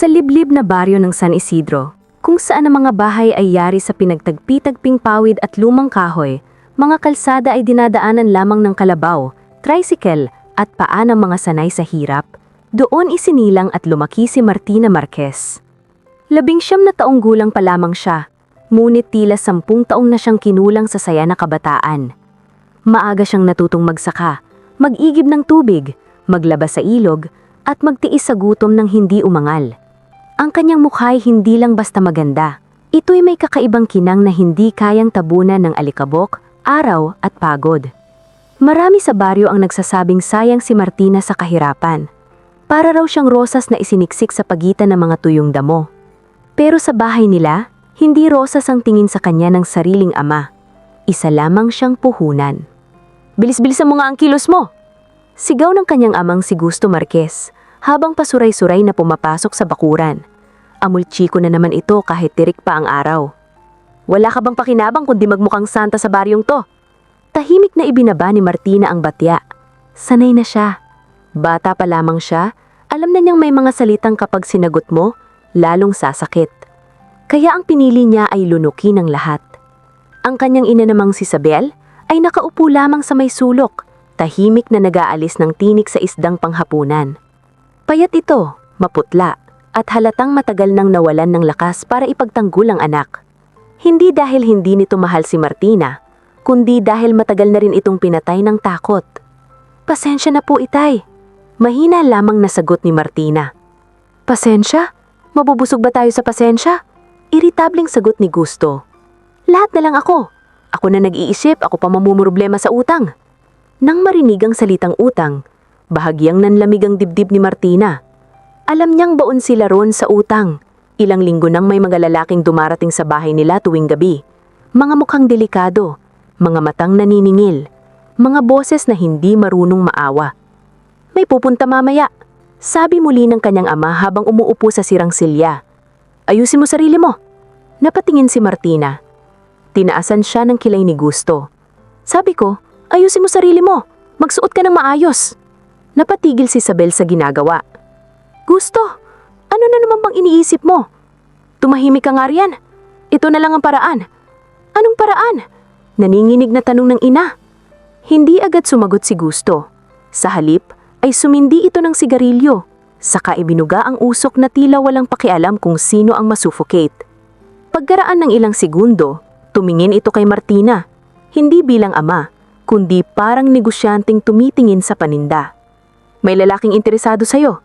Sa liblib na baryo ng San Isidro, kung saan ang mga bahay ay yari sa pinagtagpi-tagping pawid at lumang kahoy, mga kalsada ay dinadaanan lamang ng kalabaw, tricycle at paa ng mga sanay sa hirap, doon isinilang at lumaki si Martina Marquez. 19 na taong gulang pa lamang siya, ngunit tila 10 taong na siyang kinulang sa saya na kabataan. Maaga siyang natutong magsaka, mag-igib ng tubig, maglaba sa ilog, at magtiis sa gutom ng hindi umangal. Ang kanyang mukha'y hindi lang basta maganda. Ito'y may kakaibang kinang na hindi kayang tabunan ng alikabok, araw at pagod. Marami sa baryo ang nagsasabing sayang si Martina sa kahirapan. Para raw siyang rosas na isiniksik sa pagitan ng mga tuyong damo. Pero sa bahay nila, hindi rosas ang tingin sa kanya ng sariling ama. Isa lamang siyang puhunan. "Bilis-bilisan mo nga ang kilos mo!" Sigaw ng kanyang amang si Gusto Marquez, habang pasuray-suray na pumapasok sa bakuran. Amulchiko na naman ito kahit tirik pa ang araw. "Wala ka bang pakinabang kundi magmukhang santa sa baryong to?" Tahimik na ibinaba ni Martina ang batya. Sanay na siya. Bata pa lamang siya, alam na niyang may mga salitang kapag sinagot mo, lalong sasakit. Kaya ang pinili niya ay lunukin ang lahat. Ang kanyang ina namang si Isabel ay nakaupo lamang sa may sulok, tahimik na nag-aalis ng tinik sa isdang panghapunan. Payat ito, maputla, at halatang matagal nang nawalan ng lakas para ipagtanggol ang anak. Hindi dahil hindi nito mahal si Martina, kundi dahil matagal na rin itong pinatay ng takot. "Pasensya na po, itay." Mahina lamang nasagot ni Martina. "Pasensya? Mabubusog ba tayo sa pasensya?" Iritableng sagot ni Gusto. "Lahat na lang ako. Ako na nag-iisip, ako pa mamumroblema sa utang." Nang marinig ang salitang utang, bahagyang nanlamig ang dibdib ni Martina. Alam niyang baon sila roon sa utang. Ilang linggo nang may mga lalaking dumarating sa bahay nila tuwing gabi. Mga mukhang delikado, mga matang naniningil, mga boses na hindi marunong maawa. "May pupunta mamaya," sabi muli ng kanyang ama habang umuupo sa sirang silya. "Ayusin mo sarili mo." Napatingin si Martina. Tinaasan siya ng kilay ni Gusto. "Sabi ko, ayusin mo sarili mo. Magsuot ka ng maayos." Napatigil si Isabel sa ginagawa. "Gusto, ano na naman bang iniisip mo? Tumahimik ka nga riyan. Ito na lang ang paraan." "Anong paraan?" Naninginig na tanong ng ina. Hindi agad sumagot si Gusto. Sa halip ay sumindi ito ng sigarilyo, saka ibinuga ang usok na tila walang pakialam kung sino ang masuffocate. Pagkaraan ng ilang segundo, tumingin ito kay Martina, hindi bilang ama, kundi parang negosyanteng tumitingin sa paninda. "May lalaking interesado sa'yo."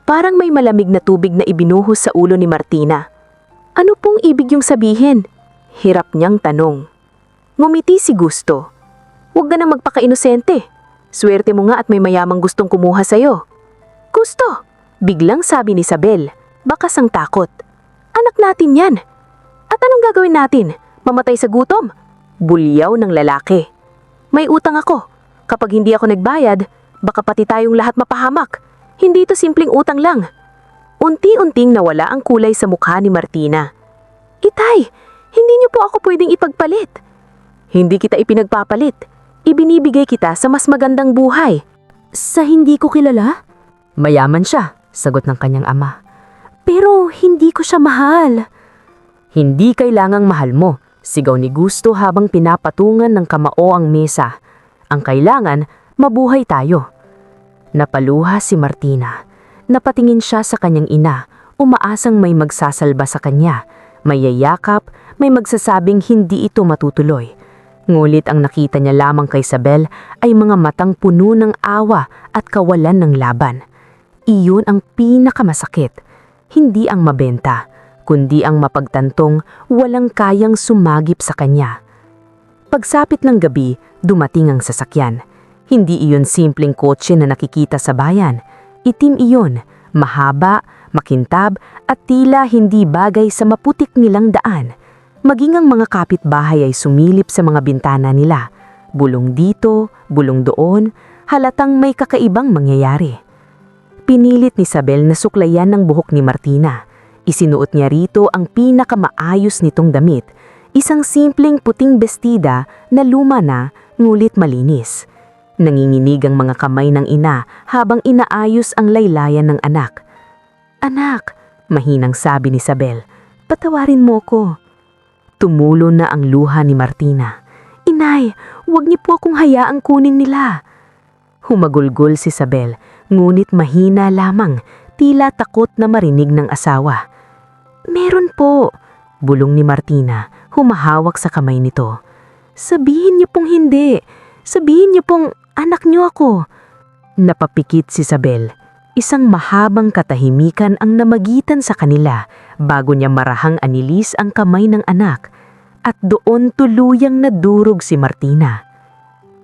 Parang may malamig na tubig na ibinuhos sa ulo ni Martina. "Ano pong ibig yung sabihin?" Hirap niyang tanong. Ngumiti si Gusto. "Huwag ka na magpaka-inosente. Swerte mo nga at may mayamang gustong kumuha sa'yo." "Gusto!" Biglang sabi ni Isabel, bakas ang takot. "Anak natin yan. At anong gagawin natin? Mamatay sa gutom?" Bulyaw ng lalaki. "May utang ako. Kapag hindi ako nagbayad, baka pati tayong lahat mapahamak. Hindi ito simpleng utang lang." Unti-unting nawala ang kulay sa mukha ni Martina. "Itay, hindi niyo po ako pwedeng ipagpalit." "Hindi kita ipinagpapalit. Ibinibigay kita sa mas magandang buhay." "Sa hindi ko kilala?" "Mayaman siya," sagot ng kanyang ama. "Pero hindi ko siya mahal." "Hindi kailangang mahal mo," sigaw ni Gusto habang pinapatungan ng kamao ang mesa. "Ang kailangan, mabuhay tayo." Napaluha si Martina. Napatingin siya sa kanyang ina, umaasang may magsasalba sa kanya, may yayakap, may magsasabing hindi ito matutuloy. Ngulit ang nakita niya lamang kay Isabel ay mga matang puno ng awa at kawalan ng laban. Iyon ang pinakamasakit, hindi ang mabenta, kundi ang mapagtantong walang kayang sumagip sa kanya. Pagsapit ng gabi, dumating ang sasakyan. Hindi iyon simpleng kotse na nakikita sa bayan. Itim iyon, mahaba, makintab at tila hindi bagay sa maputik nilang daan. Maging ang mga kapitbahay ay sumilip sa mga bintana nila. Bulong dito, bulong doon, halatang may kakaibang mangyayari. Pinilit ni Isabel na suklayan ng buhok ni Martina. Isinuot niya rito ang pinakamaayos nitong damit, isang simpleng puting bestida na luma na ngulit malinis. Nanginginig ang mga kamay ng ina habang inaayos ang laylayan ng anak. "Anak, Mahinang sabi ni Isabel. Patawarin mo ko. Tumulo na ang luha ni Martina. Inay, huwag niyo po akong hayaang kunin nila. Humagulgol si Isabel, ngunit mahina lamang, tila takot na marinig ng asawa. Meron po, bulong ni Martina, humahawak sa kamay nito. Sabihin niyo pong hindi. Sabihin niyo pong anak niyo ako. Napapikit si Isabel. Isang mahabang katahimikan ang namagitan sa kanila bago niya marahang anilis ang kamay ng anak at doon tuluyang nadurog si Martina.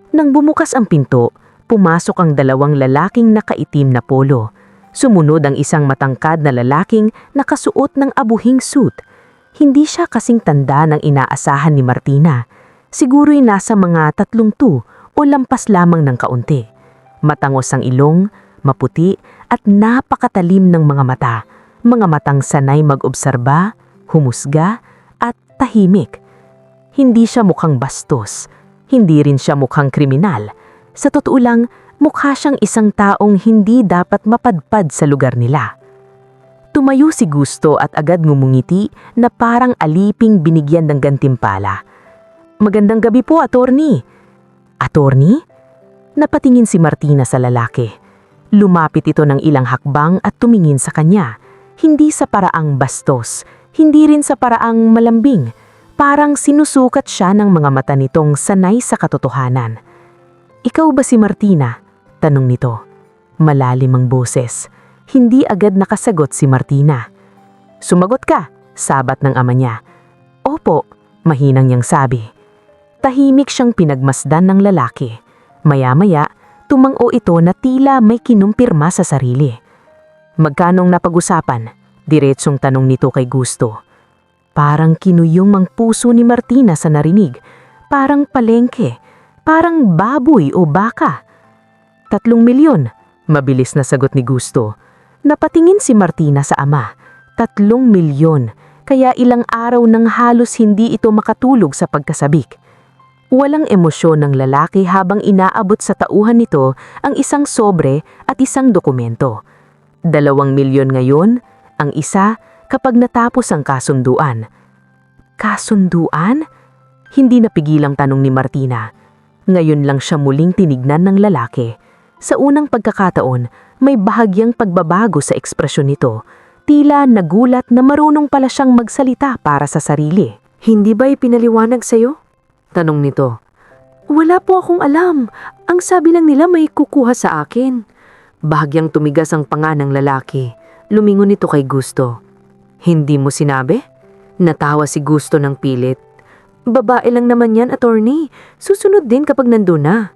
Nang bumukas ang pinto, pumasok ang dalawang lalaking nakaitim na polo. Sumunod ang isang matangkad na lalaking nakasuot ng abuhing suit. Hindi siya kasing tanda ng inaasahan ni Martina. Siguro'y nasa mga 32 o lampas lamang ng kaunti. Matangos ang ilong, maputi at napakatalim ng mga matang sanay mag-obserba, humusga at tahimik. Hindi siya mukhang bastos, hindi rin siya mukhang kriminal. Sa totoo lang, mukha siyang isang taong hindi dapat mapadpad sa lugar nila. Tumayo si Gusto at agad ngumungiti na parang aliping binigyan ng gantimpala. Magandang gabi po, attorney. Attorney? Napatingin si Martina sa lalaki. Lumapit ito ng ilang hakbang at tumingin sa kanya. Hindi sa paraang bastos, hindi rin sa paraang malambing. Parang sinusukat siya ng mga mata nitong sanay sa katotohanan. Ikaw ba si Martina? Tanong nito. Malalim ang boses. Hindi agad nakasagot si Martina. Sumagot ka, sabat ng ama niya. Opo, mahinang niyang sabi. Tahimik siyang pinagmasdan ng lalaki. Maya-maya, tumango ito na tila may kinumpirma sa sarili. Magkanong napag-usapan? Diretsong tanong nito kay Gusto. Parang kinuyong ang puso ni Martina sa narinig. Parang palengke. Parang baboy o baka. 3 milyon, mabilis na sagot ni Gusto. Napatingin si Martina sa ama. 3 milyon, kaya ilang araw nang halos hindi ito makatulog sa pagkasabik. Walang emosyon ng lalaki habang inaabot sa tauhan nito ang isang sobre at isang dokumento. 2 milyon ngayon, ang isa kapag natapos ang kasunduan. Kasunduan? Hindi napigilang tanong ni Martina. Ngayon lang siya muling tinignan ng lalaki. Sa unang pagkakataon, may bahagyang pagbabago sa ekspresyon nito. Tila nagulat na marunong pala siyang magsalita para sa sarili. Hindi ba ipinaliwanag sa'yo? Tanong nito. Wala po akong alam. Ang sabi lang nila may kukuha sa akin. Bahagyang tumigas ang panga ng lalaki. Lumingon ito kay Gusto. Hindi mo sinabi? Natawa si Gusto ng pilit. Babae lang naman yan, attorney. Susunod din kapag nandun na.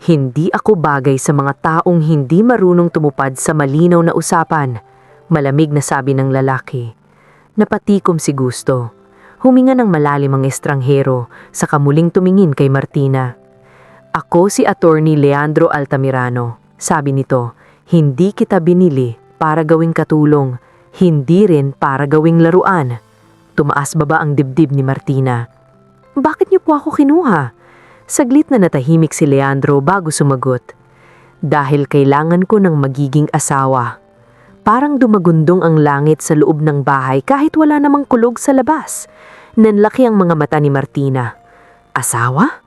Hindi ako bagay sa mga taong hindi marunong tumupad sa malinaw na usapan. Malamig na sabi ng lalaki. Napatikom si Gusto. Huminga ng malalim ang estranghero, saka muling tumingin kay Martina. Ako si Attorney Leandro Altamirano. Sabi nito, hindi kita binili para gawing katulong, hindi rin para gawing laruan. Tumaas baba ang dibdib ni Martina. Bakit niyo po ako kinuha? Saglit na natahimik si Leandro bago sumagot. Dahil kailangan ko ng magiging asawa. Parang dumagundong ang langit sa loob ng bahay kahit wala namang kulog sa labas. Nanlaki ang mga mata ni Martina. Asawa?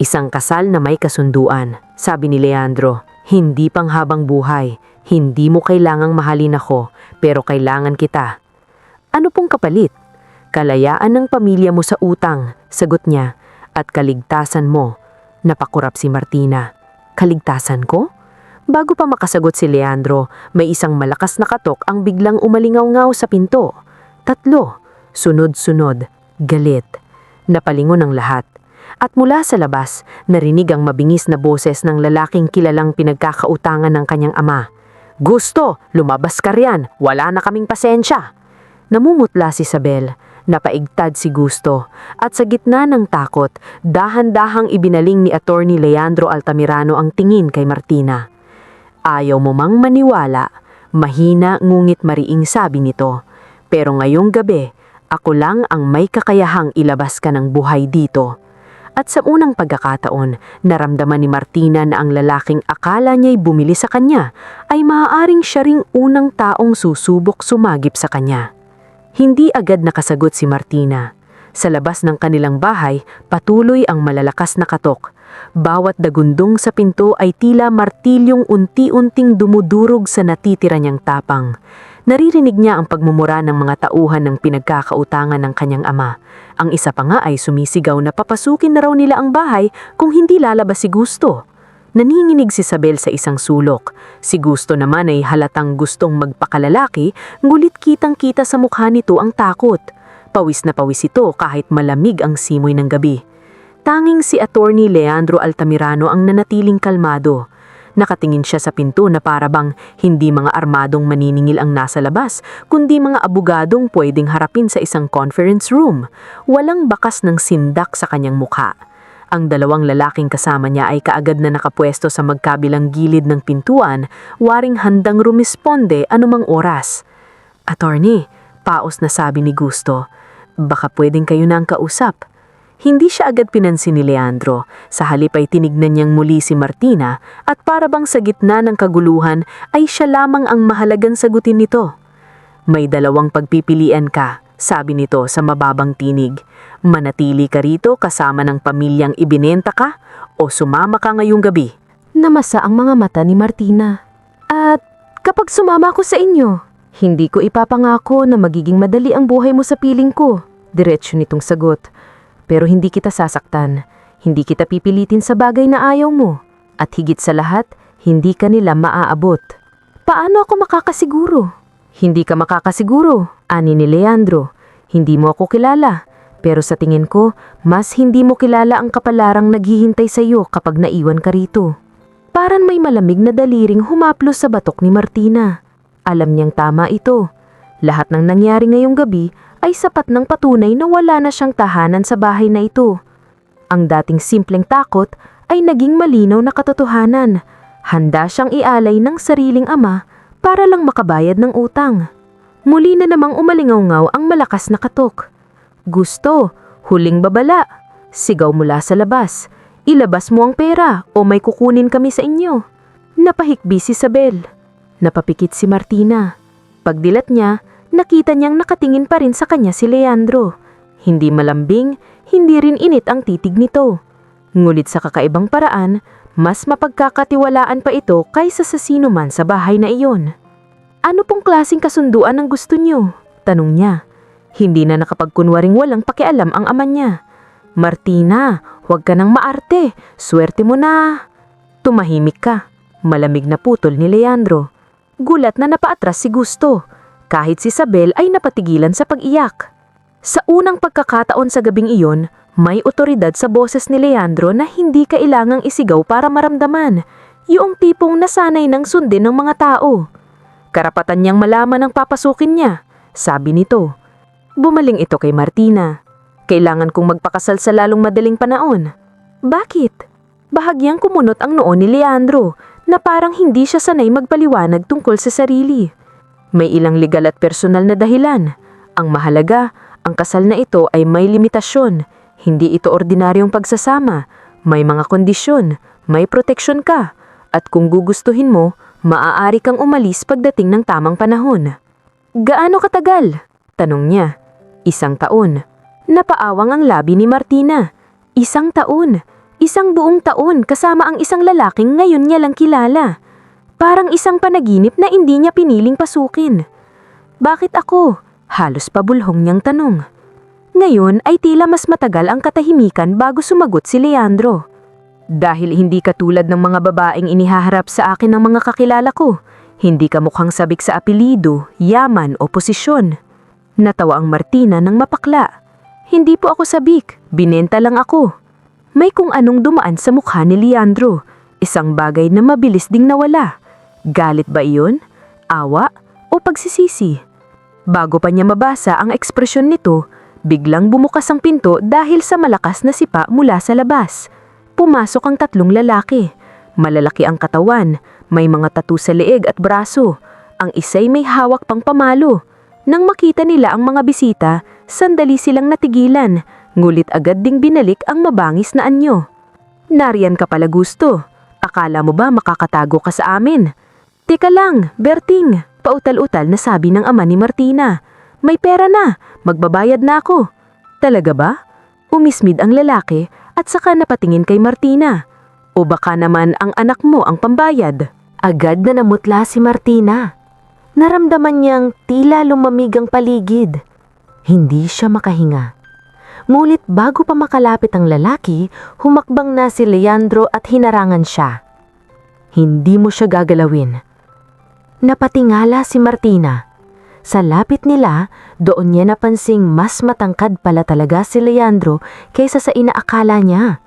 Isang kasal na may kasunduan, sabi ni Leandro. Hindi pang habang buhay. Hindi mo kailangang mahalin ako, pero kailangan kita. Ano pong kapalit? Kalayaan ng pamilya mo sa utang, sagot niya, at kaligtasan mo. Napakurap si Martina. Kaligtasan ko? Bago pa makasagot si Leandro, may isang malakas na katok ang biglang umalingaw-ngaw sa pinto. 3, sunod-sunod, galit. Napalingon ang lahat. At mula sa labas, narinig ang mabingis na boses ng lalaking kilalang pinagkakautangan ng kanyang ama. Gusto, lumabas ka riyan, wala na kaming pasensya. Namumutla si Isabel, napaigtad si Gusto, at sa gitna ng takot, dahan-dahang ibinaling ni Attorney Leandro Altamirano ang tingin kay Martina. Ayaw mo mang maniwala, mahina ngunit mariing sabi nito. Pero ngayong gabi, ako lang ang may kakayahang ilabas ka ng buhay dito. At sa unang pagkakataon, naramdaman ni Martina na ang lalaking akala niya'y bumili sa kanya ay maaaring siya ring unang taong susubok sumagip sa kanya. Hindi agad nakasagot si Martina. Sa labas ng kanilang bahay, patuloy ang malalakas na katok. Bawat dagundong sa pinto ay tila martilyong unti-unting dumudurog sa natitira niyang tapang. Naririnig niya ang pagmumura ng mga tauhan ng pinagkakautangan ng kanyang ama. Ang isa pa nga ay sumisigaw na papasukin na raw nila ang bahay kung hindi lalabas si Gusto. Naninginig si Isabel sa isang sulok. Si Gusto naman ay halatang gustong magpakalalaki, ngulit kitang-kita sa mukha nito ang takot. Pawis na pawis ito kahit malamig ang simoy ng gabi. Tanging si Attorney Leandro Altamirano ang nanatiling kalmado. Nakatingin siya sa pinto na parabang hindi mga armadong maniningil ang nasa labas, kundi mga abogadong pwedeng harapin sa isang conference room. Walang bakas ng sindak sa kanyang mukha. Ang dalawang lalaking kasama niya ay kaagad na nakapwesto sa magkabilang gilid ng pintuan, waring handang rumisponde anumang oras. "Attorney," paos na sabi ni Gusto, "baka pwedeng kayo na ang kausap." Hindi siya agad pinansin ni Leandro. Sa halip ay tinignan niyang muli si Martina at parabang sa gitna ng kaguluhan ay siya lamang ang mahalagang sagutin nito. "May dalawang pagpipilian ka," sabi nito sa mababang tinig. "Manatili ka rito kasama ng pamilyang ibinenta ka o sumama ka ngayong gabi?" Namasa ang mga mata ni Martina. "At kapag sumama ko sa inyo, hindi ko ipapangako na magiging madali ang buhay mo sa piling ko." Diretso nitong sagot. "Pero hindi kita sasaktan. Hindi kita pipilitin sa bagay na ayaw mo. At higit sa lahat, hindi ka nila maaabot." "Paano ako makakasiguro?" "Hindi ka makakasiguro," ani ni Leandro. "Hindi mo ako kilala. Pero sa tingin ko, mas hindi mo kilala ang kapalarang naghihintay sa iyo kapag naiwan ka rito." Parang may malamig na daliring humaplos sa batok ni Martina. Alam niyang tama ito. Lahat ng nangyari ngayong gabi ay sapat ng patunay na wala na siyang tahanan sa bahay na ito. Ang dating simpleng takot ay naging malinaw na katotohanan. Handa siyang ialay ng sariling ama para lang makabayad ng utang. Muli na namang umalingaw-ngaw ang malakas na katok. "Gusto, huling babala. Sigaw mula sa labas. Ilabas mo ang pera o may kukunin kami sa inyo." Napahikbi si Isabel. Napapikit si Martina. Pagdilat niya, nakita niyang nakatingin pa rin sa kanya si Leandro. Hindi malambing, hindi rin init ang titig nito. Ngulit sa kakaibang paraan, mas mapagkakatiwalaan pa ito kaysa sa sino man sa bahay na iyon. "Ano pong klaseng kasunduan ang gusto niyo?" tanong niya. Hindi na nakapagkunwaring walang pakialam ang ama niya. "Martina, huwag ka nang maarte. Swerte mo na." "Tumahimik ka." Malamig na putol ni Leandro. Gulat na napaatras si Gusto. Kahit si Isabel ay napatigilan sa pag-iyak. Sa unang pagkakataon sa gabing iyon, may otoridad sa boses ni Leandro na hindi kailangang isigaw para maramdaman. Yung tipong nasanay ng sundin ng mga tao. Karapatan niyang malaman ang papasukin niya, sabi nito. Bumaling ito kay Martina. "Kailangan kong magpakasal sa lalong madaling panahon." "Bakit?" Bahagyang kumunot ang noo ni Leandro na parang hindi siya sanay magpaliwanag tungkol sa sarili. May ilang legal at personal na dahilan. Ang mahalaga, ang kasal na ito ay may limitasyon. Hindi ito ordinaryong pagsasama. May mga kondisyon, may proteksyon ka. At kung gugustuhin mo, maaari kang umalis pagdating ng tamang panahon. "Gaano katagal?" tanong niya. "1 taon. Napaawang ang labi ni Martina. 1 taon. 1 buong taon kasama ang isang lalaking ngayon niya lang kilala. Parang isang panaginip na hindi niya piniling pasukin. "Bakit ako?" halos pabulhong niyang tanong. Ngayon ay tila mas matagal ang katahimikan bago sumagot si Leandro. "Dahil hindi ka tulad ng mga babaeng inihaharap sa akin ng mga kakilala ko. Hindi ka mukhang sabik sa apelido, yaman o posisyon." Natawa ang Martina ng mapakla. "Hindi po ako sabik, binenta lang ako." May kung anong dumaan sa mukha ni Leandro, isang bagay na mabilis ding nawala. Galit ba iyon? Awa? O pagsisisi? Bago pa niya mabasa ang ekspresyon nito, biglang bumukas ang pinto dahil sa malakas na sipa mula sa labas. Pumasok ang 3 lalaki. Malalaki ang katawan, may mga tattoo sa leeg at braso. Ang isa'y may hawak pang pamalo. Nang makita nila ang mga bisita, sandali silang natigilan. Ngulit agad ding binalik ang mabangis na anyo. Nariyan ka pala gusto. Akala mo ba makakatago ka sa amin? Teka lang, Berting, pautal-utal na sabi ng ama ni Martina. May pera na, magbabayad na ako. Talaga ba? Umismid ang lalaki at saka napatingin kay Martina. O baka naman ang anak mo ang pambayad? Agad na namutla si Martina. Naramdaman niyang tila lumamig ang paligid. Hindi siya makahinga. Ngunit bago pa makalapit ang lalaki, humakbang na si Leandro at hinarangan siya. Hindi mo siya gagalawin. Napatingala si Martina. Sa lapit nila, doon niya napansing mas matangkad pala talaga si Leandro kaysa sa inaakala niya.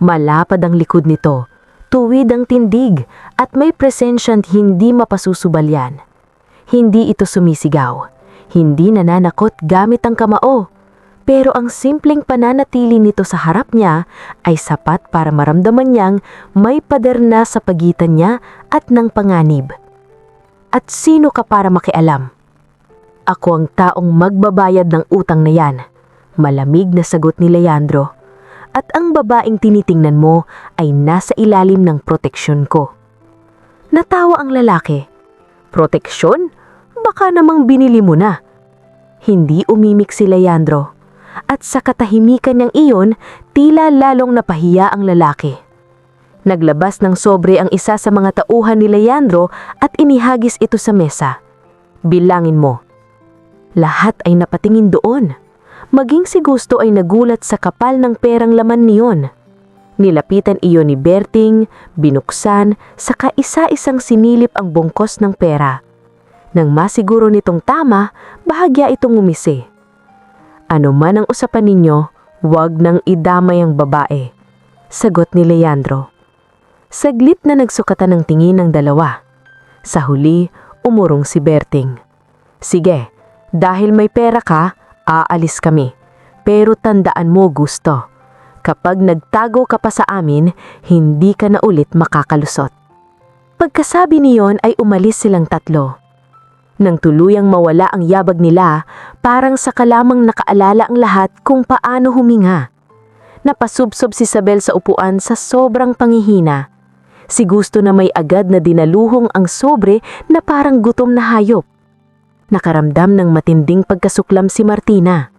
Malapad ang likod nito, tuwid ang tindig at may presensyang hindi mapasusubalyan. Hindi ito sumisigaw, hindi nananakot gamit ang kamao. Pero ang simpleng pananatili nito sa harap niya ay sapat para maramdaman niyang may pader na sa pagitan niya at ng panganib. At sino ka para makialam? Ako ang taong magbabayad ng utang na yan. Malamig na sagot ni Leandro. At ang babaeng tinitingnan mo ay nasa ilalim ng proteksyon ko. Natawa ang lalaki. Proteksyon? Baka namang binili mo na. Hindi umimik si Leandro. At sa katahimikan niyang iyon, tila lalong napahiya ang lalaki. Naglabas ng sobre ang isa sa mga tauhan ni Leandro at inihagis ito sa mesa. Bilangin mo. Lahat ay napatingin doon. Maging si Gusto ay nagulat sa kapal ng perang laman niyon. Nilapitan iyon ni Berting, binuksan, saka isa-isang sinilip ang bungkos ng pera. Nang masiguro nitong tama, bahagya itong umisi. Ano man ang usapan ninyo, huwag nang idamay ang babae, sagot ni Leandro. Saglit na nagsukatan ng tingin ng dalawa. Sa huli, umurong si Berting. Sige, dahil may pera ka, aalis kami. Pero tandaan mo Gusto, kapag nagtago ka pa sa amin, hindi ka na ulit makakalusot. Pagkasabi niyon ay umalis silang tatlo. Nang tuluyang mawala ang yabag nila, parang saka lamang nakaalala ang lahat kung paano huminga. Napasubsob si Isabel sa upuan sa sobrang panghihina. Si Gusto na may agad na dinaluhong ang sobre na parang gutom na hayop. Nakaramdam ng matinding pagkasuklam si Martina.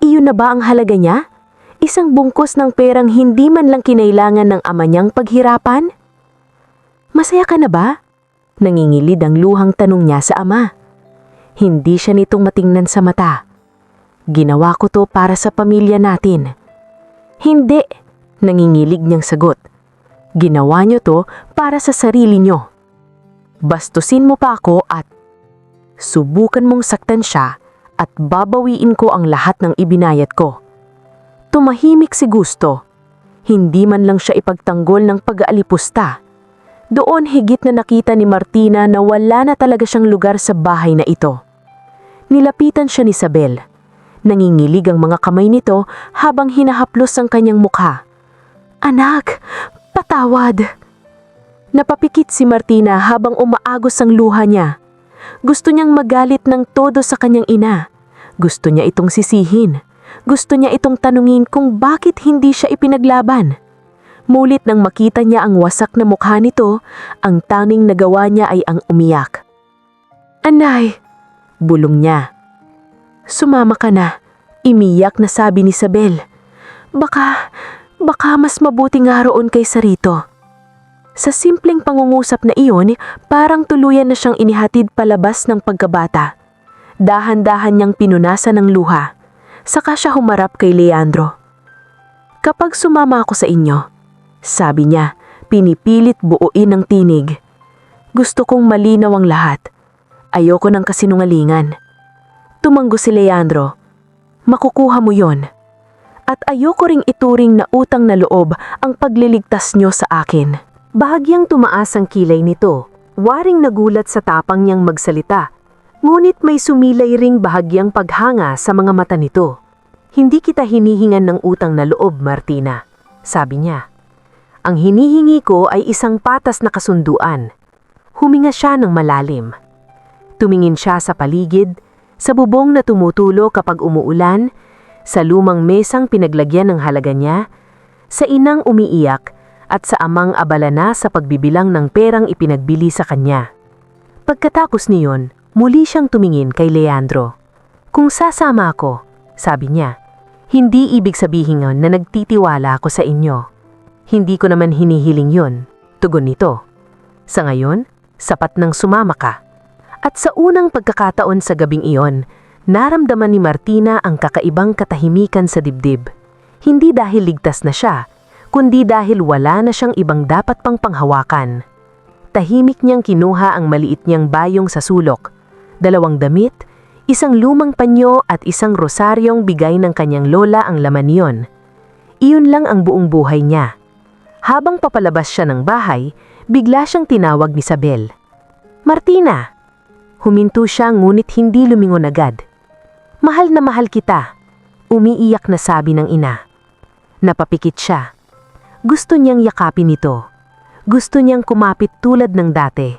Iyon na ba ang halaga niya? Isang bungkos ng perang hindi man lang kinailangan ng ama niyang paghirapan? Masaya ka na ba? Nangingilid ang luhang tanong niya sa ama. Hindi siya nitong matingnan sa mata. Ginawa ko to para sa pamilya natin. Hindi, nangingilig niyang sagot. Ginawa niyo to para sa sarili niyo. Bastusin mo pa ako at subukan mong saktan siya at babawiin ko ang lahat ng ibinayad ko. Tumahimik si Gusto. Hindi man lang siya ipagtanggol ng pag-aalipusta. Doon higit na nakita ni Martina na wala na talaga siyang lugar sa bahay na ito. Nilapitan siya ni Isabel. Nangingilig ang mga kamay nito habang hinahaplos ang kanyang mukha. Anak, patawad. Napapikit si Martina habang umaagos ang luha niya. Gusto niyang magalit ng todo sa kanyang ina. Gusto niya itong sisihin. Gusto niya itong tanungin kung bakit hindi siya ipinaglaban. Mulit nang makita niya ang wasak na mukha nito, ang tanging nagawa niya ay ang umiyak. Anay, bulong niya. Sumama ka na, imiyak na sabi ni Isabel. Baka mas mabuti nga roon kaysa rito. Sa simpleng pangungusap na iyon, parang tuluyan na siyang inihatid palabas ng pagkabata. Dahan-dahan niyang pinunasan ng luha. Saka siya humarap kay Leandro. Kapag sumama ako sa inyo, sabi niya, pinipilit buuin ng tinig. Gusto kong malinaw ang lahat. Ayoko ng kasinungalingan. Tumanggo si Leandro. Makukuha mo yon. At ayoko ring ituring na utang na loob ang pagliligtas niyo sa akin. Bahagyang tumaas ang kilay nito. Waring nagulat sa tapang niyang magsalita. Ngunit may sumilay ring bahagyang paghanga sa mga mata nito. Hindi kita hinihingan ng utang na loob, Martina, sabi niya. Ang hinihingi ko ay isang patas na kasunduan. Huminga siya ng malalim. Tumingin siya sa paligid, sa bubong na tumutulo kapag umuulan, sa lumang mesang pinaglagyan ng halaga niya, sa inang umiiyak at sa amang abala na sa pagbibilang ng perang ipinagbili sa kanya. Pagkatapos niyon, muli siyang tumingin kay Leandro. "Kung sasama ako," sabi niya, "hindi ibig sabihin na nagtitiwala ako sa inyo. Hindi ko naman hinihiling yun," tugon nito. "Sa ngayon, sapat nang sumama ka." At sa unang pagkakataon sa gabing iyon, naramdaman ni Martina ang kakaibang katahimikan sa dibdib. Hindi dahil ligtas na siya, kundi dahil wala na siyang ibang dapat pang panghawakan. Tahimik niyang kinuha ang maliit niyang bayong sa sulok, 2 damit, isang lumang panyo at isang rosaryong bigay ng kanyang lola ang laman niyon. Iyon lang ang buong buhay niya. Habang papalabas siya ng bahay, bigla siyang tinawag ni Isabel. "Martina!" Huminto siya ngunit hindi lumingon agad. "Mahal na mahal kita," umiiyak na sabi ng ina. Napapikit siya. Gusto niyang yakapin ito. Gusto niyang kumapit tulad ng dati.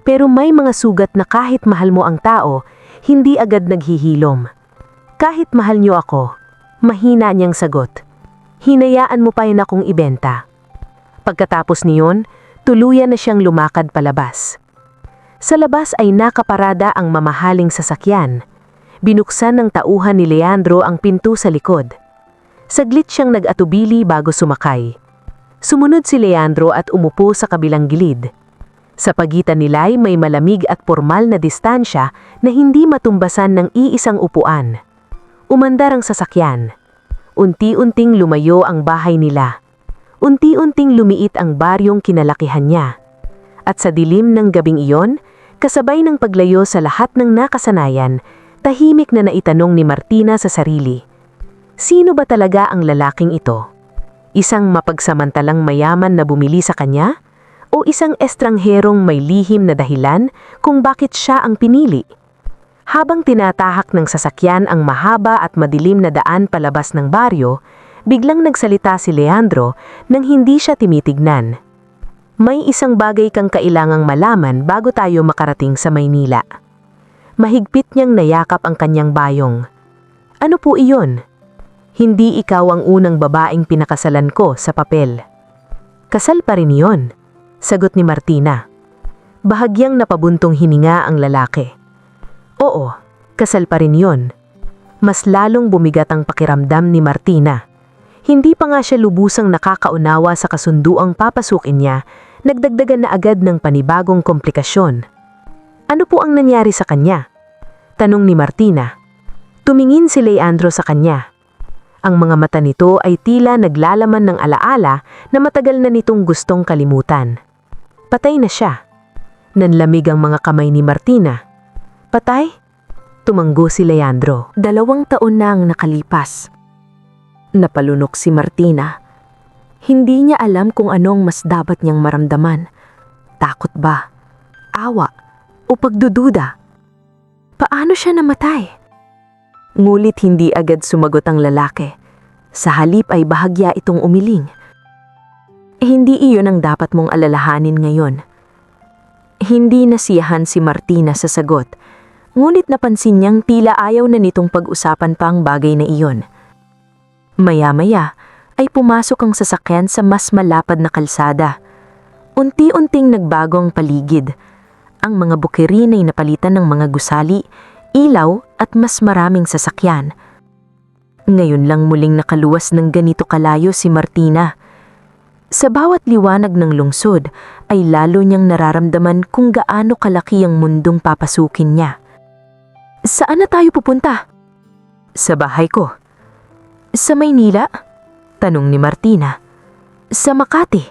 Pero may mga sugat na kahit mahal mo ang tao, hindi agad naghihilom. "Kahit mahal niyo ako," mahina niyang sagot. "Hinayaan mo pa yun akong ibenta." Pagkatapos niyon, tuluyan na siyang lumakad palabas. Sa labas ay nakaparada ang mamahaling sasakyan. Binuksan ng tauhan ni Leandro ang pinto sa likod. Saglit siyang nag-atubili bago sumakay. Sumunod si Leandro at umupo sa kabilang gilid. Sa pagitan nila ay may malamig at formal na distansya na hindi matumbasan ng iisang upuan. Umandar ang sasakyan. Unti-unting lumayo ang bahay nila. Unti-unting lumiit ang baryong kinalakihan niya. At sa dilim ng gabing iyon, kasabay ng paglayo sa lahat ng nakasanayan, tahimik na naitanong ni Martina sa sarili. Sino ba talaga ang lalaking ito? Isang mapagsamantalang mayaman na bumili sa kanya? O isang estrangherong may lihim na dahilan kung bakit siya ang pinili? Habang tinatahak ng sasakyan ang mahaba at madilim na daan palabas ng baryo, biglang nagsalita si Leandro nang hindi siya timitignan. "May isang bagay kang kailangang malaman bago tayo makarating sa Maynila." Mahigpit niyang nayakap ang kanyang bayong. "Ano po iyon?" "Hindi ikaw ang unang babaeng pinakasalan ko sa papel." "Kasal pa rin iyon," sagot ni Martina. Bahagyang napabuntong hininga ang lalaki. "Oo, kasal pa rin iyon." Mas lalong bumigat ang pakiramdam ni Martina. Hindi pa nga siya lubusang nakakaunawa sa kasunduang papasukin niya, nagdagdagan na agad ng panibagong komplikasyon. "Ano po ang nangyari sa kanya?" tanong ni Martina. Tumingin si Leandro sa kanya. Ang mga mata nito ay tila naglalaman ng alaala na matagal na nitong gustong kalimutan. "Patay na siya." Nanlamig ang mga kamay ni Martina. "Patay?" Tumanggo si Leandro. 2 taon na ang nakalipas. Napalunok si Martina. Hindi niya alam kung anong mas dapat niyang maramdaman. Takot ba? Awa? O pagdududa? Paano siya namatay? Ngulit hindi agad sumagot ang lalaki. Sa halip ay bahagya itong umiling. Hindi iyon ang dapat mong alalahanin ngayon. Hindi nasiyahan si Martina sa sagot, ngunit napansin niyang tila ayaw na nitong pag-usapan pa ang bagay na iyon. Maya-maya ay pumasok ang sasakyan sa mas malapad na kalsada. Unti-unting nagbago ang paligid. Ang mga bukirin ay napalitan ng mga gusali, ilaw at mas maraming sasakyan. Ngayon lang muling nakaluwas ng ganito kalayo si Martina. Sa bawat liwanag ng lungsod ay lalo niyang nararamdaman kung gaano kalaki ang mundong papasukin niya. "Saan na tayo pupunta?" "Sa bahay ko." "Sa Maynila?" tanong ni Martina. "Sa Makati,"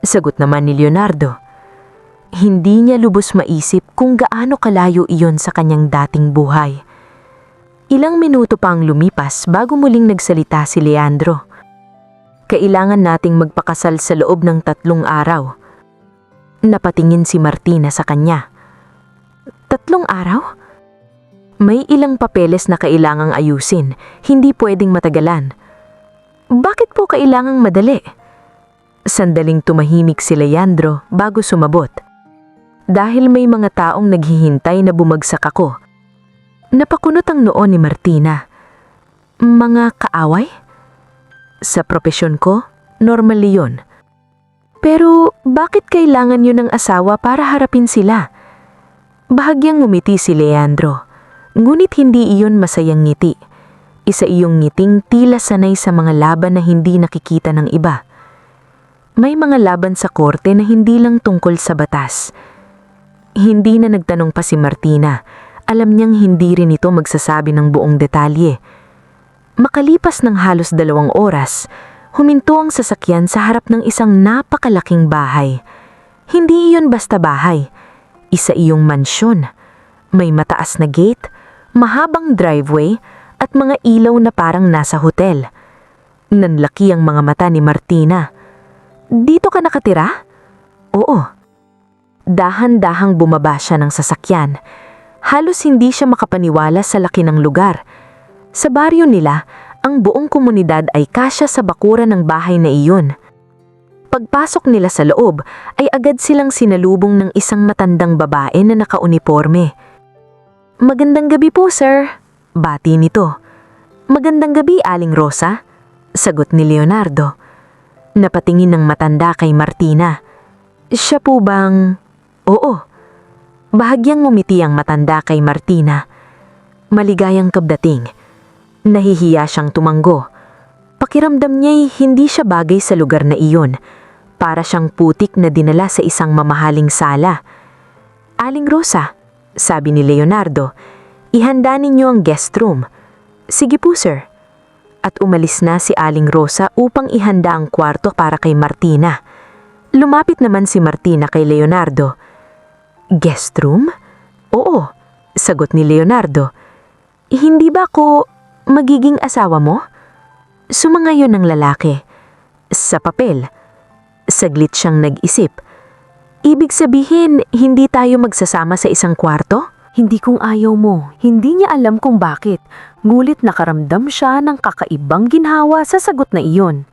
sagot naman ni Leonardo. Hindi niya lubos maisip kung gaano kalayo iyon sa kanyang dating buhay. Ilang minuto pa ang lumipas bago muling nagsalita si Leandro. "Kailangan nating magpakasal sa loob ng 3 araw." Napatingin si Martina sa kanya. 3 araw? May ilang papeles na kailangang ayusin, hindi pwedeng matagalan. "Bakit po kailangang madali?" Sandaling tumahimik si Leandro bago sumabot. "Dahil may mga taong naghihintay na bumagsak ako." Napakunot ang noo ni Martina. Mga kaaway? Sa propesyon ko, normal yun. Pero bakit kailangan nyo ng asawa para harapin sila? Bahagyang ngumiti si Leandro. Ngunit hindi iyon masayang ngiti. Isa iyong ngiting tila sanay sa mga laban na hindi nakikita ng iba. May mga laban sa korte na hindi lang tungkol sa batas. Hindi na nagtanong pa si Martina. Alam niyang hindi rin ito magsasabi ng buong detalye. Makalipas ng halos 2 oras, huminto ang sasakyan sa harap ng isang napakalaking bahay. Hindi iyon basta bahay. Isa iyong mansyon. May mataas na gate, mahabang driveway, at mga ilaw na parang nasa hotel. Nanlaki ang mga mata ni Martina. Dito ka nakatira? Oo. Dahan-dahang bumaba siya ng sasakyan. Halos hindi siya makapaniwala sa laki ng lugar. Sa baryo nila, ang buong komunidad ay kasya sa bakuran ng bahay na iyon. Pagpasok nila sa loob, ay agad silang sinalubong ng isang matandang babae na nakauniporme. Magandang gabi po, sir. Bati nito. Magandang gabi, Aling Rosa. Sagot ni Leonardo. Napatingin ng matanda kay Martina. Siya po bang... Oo. Bahagyang ngumiti ang matanda kay Martina. Maligayang kabdating. Nahihiya siyang tumanggo. Pakiramdam niya'y hindi siya bagay sa lugar na iyon. Para siyang putik na dinala sa isang mamahaling sala. Aling Rosa, sabi ni Leonardo, ihanda ninyo ang guest room. Sige po, sir. At umalis na si Aling Rosa upang ihanda ang kwarto para kay Martina. Lumapit naman si Martina kay Leonardo. Guest room? Oo, sagot ni Leonardo. Hindi ba ako magiging asawa mo? Sumangayon ng lalaki. Sa papel. Saglit siyang nag-isip. Ibig sabihin, hindi tayo magsasama sa isang kwarto? Hindi kung ayaw mo. Hindi niya alam kung bakit. Ngulit nakaramdam siya ng kakaibang ginhawa sa sagot na iyon.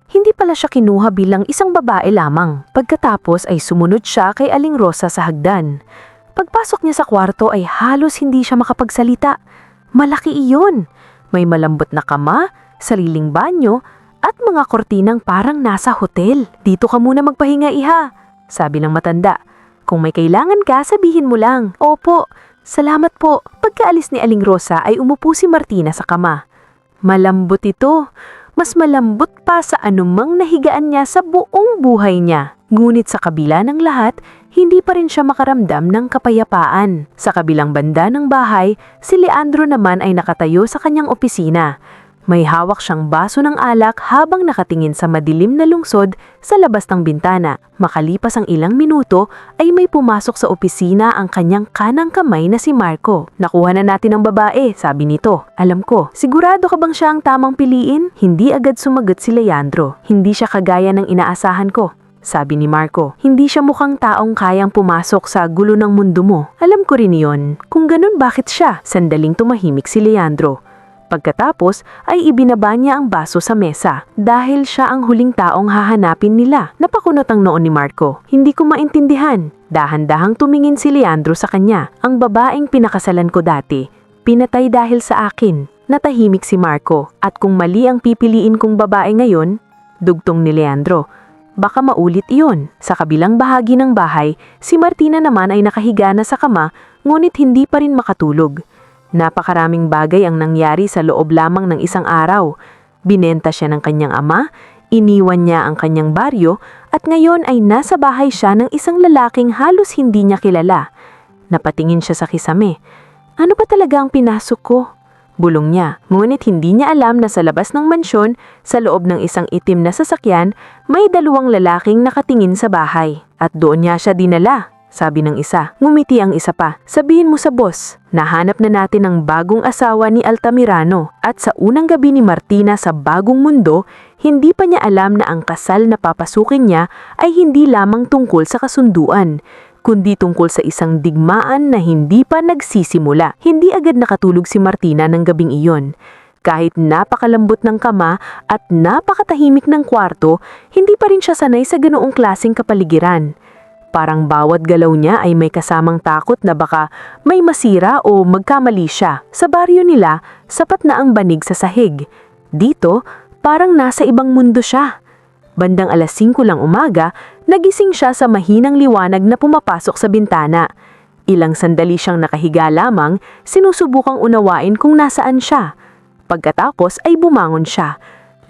Hindi pala siya kinuha bilang isang babae lamang. Pagkatapos ay sumunod siya kay Aling Rosa sa hagdan. Pagpasok niya sa kwarto ay halos hindi siya makapagsalita. Malaki iyon. May malambot na kama, sariling banyo, at mga kortinang parang nasa hotel. Dito ka muna magpahinga, iha, sabi ng matanda. Kung may kailangan ka, sabihin mo lang. Opo, salamat po. Pagkaalis ni Aling Rosa ay umupo si Martina sa kama. Malambot ito. Mas malambot pa sa anumang nahigaan niya sa buong buhay niya. Ngunit sa kabila ng lahat, hindi pa rin siya makaramdam ng kapayapaan. Sa kabilang banda ng bahay, si Leandro naman ay nakatayo sa kanyang opisina. May hawak siyang baso ng alak habang nakatingin sa madilim na lungsod sa labas ng bintana. Makalipas ang ilang minuto ay may pumasok sa opisina ang kanyang kanang kamay na si Marco. Nakuha na natin ang babae, sabi nito. Alam ko, sigurado ka bang siya ang tamang piliin? Hindi agad sumagot si Leandro. Hindi siya kagaya ng inaasahan ko, sabi ni Marco. Hindi siya mukhang taong kayang pumasok sa gulo ng mundo mo. Alam ko rin yon. Kung ganun, bakit siya? Sandaling tumahimik si Leandro. Pagkatapos ay ibinaba niya ang baso sa mesa dahil siya ang huling taong hahanapin nila. Napakunot ang noon ni Marco. Hindi ko maintindihan. Dahan-dahang tumingin si Leandro sa kanya. Ang babaeng pinakasalan ko dati, pinatay dahil sa akin. Natahimik si Marco at kung mali ang pipiliin kong babae ngayon, dugtong ni Leandro, baka maulit iyon. Sa kabilang bahagi ng bahay, si Martina naman ay nakahiga na sa kama ngunit hindi pa rin makatulog. Napakaraming bagay ang nangyari sa loob lamang ng isang araw. Binenta siya ng kanyang ama, iniwan niya ang kanyang baryo, at ngayon ay nasa bahay siya ng isang lalaking halos hindi niya kilala. Napatingin siya sa kisame. Ano ba talaga ang pinasok ko? Bulong niya, ngunit hindi niya alam na sa labas ng mansyon, sa loob ng isang itim na sasakyan, may 2 lalaking nakatingin sa bahay. At doon niya siya dinala. Sabi ng isa. Ngumiti ang isa pa. Sabihin mo sa boss, nahanap na natin ang bagong asawa ni Altamirano at sa unang gabi ni Martina sa bagong mundo, hindi pa niya alam na ang kasal na papasukin niya ay hindi lamang tungkol sa kasunduan, kundi tungkol sa isang digmaan na hindi pa nagsisimula. Hindi agad nakatulog si Martina ng gabing iyon. Kahit napakalambot ng kama at napakatahimik ng kwarto, hindi pa rin siya sanay sa ganoong klaseng kapaligiran. Parang bawat galaw niya ay may kasamang takot na baka may masira o magkamali siya. Sa baryo nila, sapat na ang banig sa sahig. Dito, parang nasa ibang mundo siya. Bandang 5:00 lang umaga, nagising siya sa mahinang liwanag na pumapasok sa bintana. Ilang sandali siyang nakahiga lamang, sinusubukang unawain kung nasaan siya. Pagkatapos ay bumangon siya.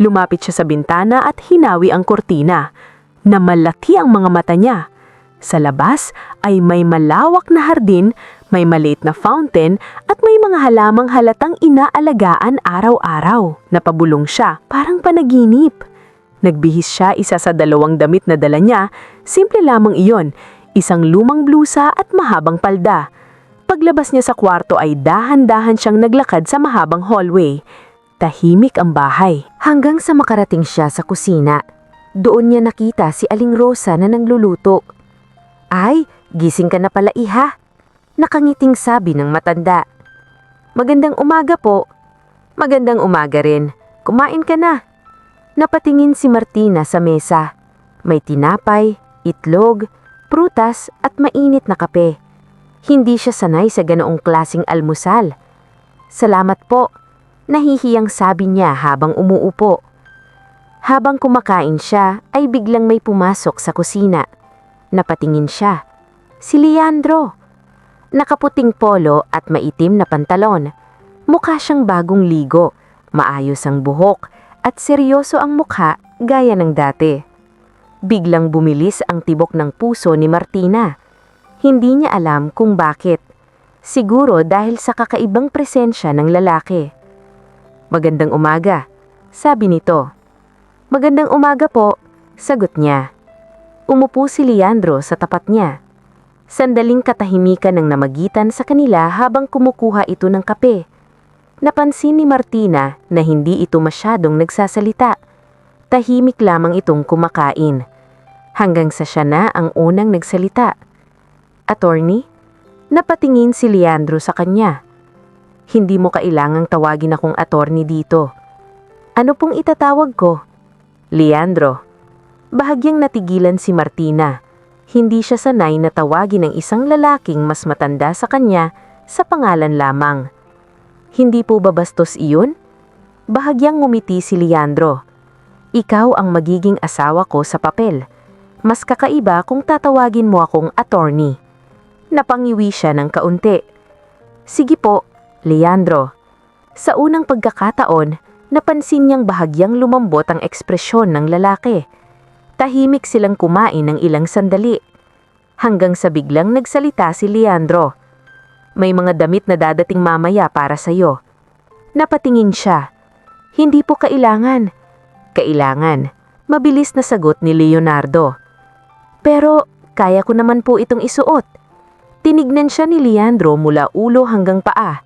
Lumapit siya sa bintana at hinawi ang kurtina. Namalaki ang mga mata niya. Sa labas ay may malawak na hardin, may maliit na fountain at may mga halamang halatang inaalagaan araw-araw. Napabulong siya, parang panaginip. Nagbihis siya isa sa 2 damit na dala niya, simple lamang iyon, isang lumang blusa at mahabang palda. Paglabas niya sa kwarto ay dahan-dahan siyang naglakad sa mahabang hallway. Tahimik ang bahay. Hanggang sa makarating siya sa kusina, doon niya nakita si Aling Rosa na nagluluto. "Ay, gising ka na pala, iha," nakangiting sabi ng matanda. "Magandang umaga po." "Magandang umaga rin. Kumain ka na." Napatingin si Martina sa mesa. May tinapay, itlog, prutas at mainit na kape. Hindi siya sanay sa ganoong klasing almusal. "Salamat po," nahihiyang sabi niya habang umuupo. Habang kumakain siya ay biglang may pumasok sa kusina. Napatingin siya. Si Leandro. Nakaputing polo at maitim na pantalon. Mukha siyang bagong ligo, maayos ang buhok at seryoso ang mukha gaya ng dati. Biglang bumilis ang tibok ng puso ni Martina. Hindi niya alam kung bakit. Siguro dahil sa kakaibang presensya ng lalaki. "Magandang umaga," sabi nito. "Magandang umaga po," sagot niya. Umupo si Leandro sa tapat niya. Sandaling katahimikan ang namagitan sa kanila habang kumukuha ito ng kape. Napansin ni Martina na hindi ito masyadong nagsasalita. Tahimik lamang itong kumakain. Hanggang sa siya na ang unang nagsalita. "Attorney?" Napatingin si Leandro sa kanya. "Hindi mo kailangang tawagin akong attorney dito." "Ano pong itatawag ko?" "Leandro." Bahagyang natigilan si Martina. Hindi siya sanay na tawagin ng isang lalaking mas matanda sa kanya sa pangalan lamang. "Hindi po ba bastos iyon?" Bahagyang ngumiti si Leandro. "Ikaw ang magiging asawa ko sa papel. Mas kakaiba kung tatawagin mo akong attorney." Napangiwi siya ng kaunti. "Sige po, Leandro." Sa unang pagkakataon, napansin niyang bahagyang lumambot ang ekspresyon ng lalaki. Tahimik silang kumain ng ilang sandali. Hanggang sa biglang nagsalita si Leandro. "May mga damit na dadating mamaya para sa'yo." Napatingin siya. "Hindi po kailangan." "Kailangan," mabilis na sagot ni Leonardo. "Pero kaya ko naman po itong isuot." Tinignan siya ni Leandro mula ulo hanggang paa.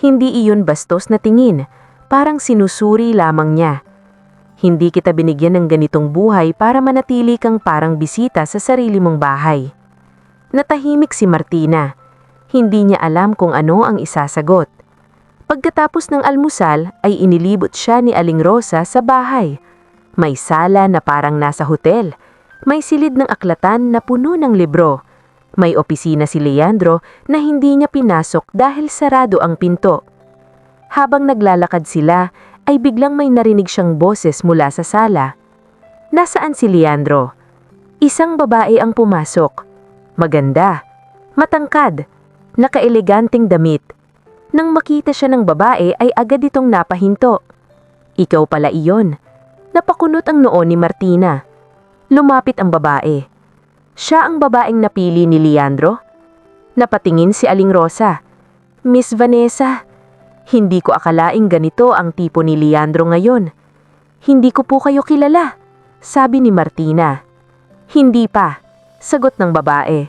Hindi iyon bastos na tingin, parang sinusuri lamang niya. "Hindi kita binigyan ng ganitong buhay para manatili kang parang bisita sa sarili mong bahay." Natahimik si Martina. Hindi niya alam kung ano ang isasagot. Pagkatapos ng almusal ay inilibot siya ni Aling Rosa sa bahay. May sala na parang nasa hotel. May silid ng aklatan na puno ng libro. May opisina si Leandro na hindi niya pinasok dahil sarado ang pinto. Habang naglalakad sila, ay biglang may narinig siyang boses mula sa sala. "Nasaan si Leandro?" Isang babae ang pumasok. Maganda, matangkad, nakaeleganting damit. Nang makita siya ng babae ay agad itong napahinto. "Ikaw pala iyon." Napakunot ang noo ni Martina. Lumapit ang babae. Siya ang babaeng napili ni Leandro? Napatingin si Aling Rosa. "Miss Vanessa, hindi ko akalaing ganito ang tipo ni Leandro ngayon." "Hindi ko po kayo kilala," sabi ni Martina. "Hindi pa," sagot ng babae.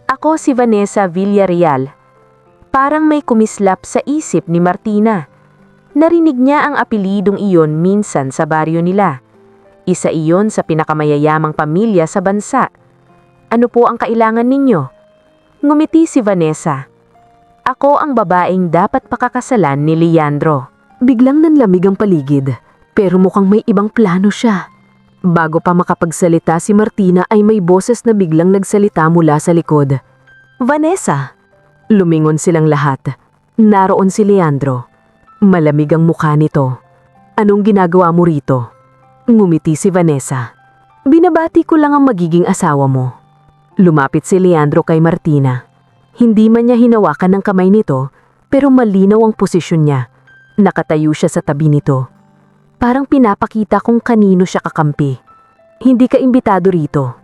"Ako si Vanessa Villarreal." Parang may kumislap sa isip ni Martina. Narinig niya ang apelidong iyon minsan sa baryo nila. Isa iyon sa pinakamayayamang pamilya sa bansa. "Ano po ang kailangan ninyo?" Ngumiti si Vanessa. "Ako ang babaeng dapat pakakasalan ni Leandro." Biglang nanlamig ang paligid, pero mukhang may ibang plano siya. Bago pa makapagsalita si Martina ay may boses na biglang nagsalita mula sa likod. "Vanessa!" Lumingon silang lahat. Naroon si Leandro. Malamig ang mukha nito. "Anong ginagawa mo rito?" Ngumiti si Vanessa. "Binabati ko lang ang magiging asawa mo." Lumapit si Leandro kay Martina. Hindi man niya hinawakan ng kamay nito, pero malinaw ang posisyon niya. Nakatayo siya sa tabi nito. Parang pinapakita kung kanino siya kakampi. "Hindi ka imbitado rito,"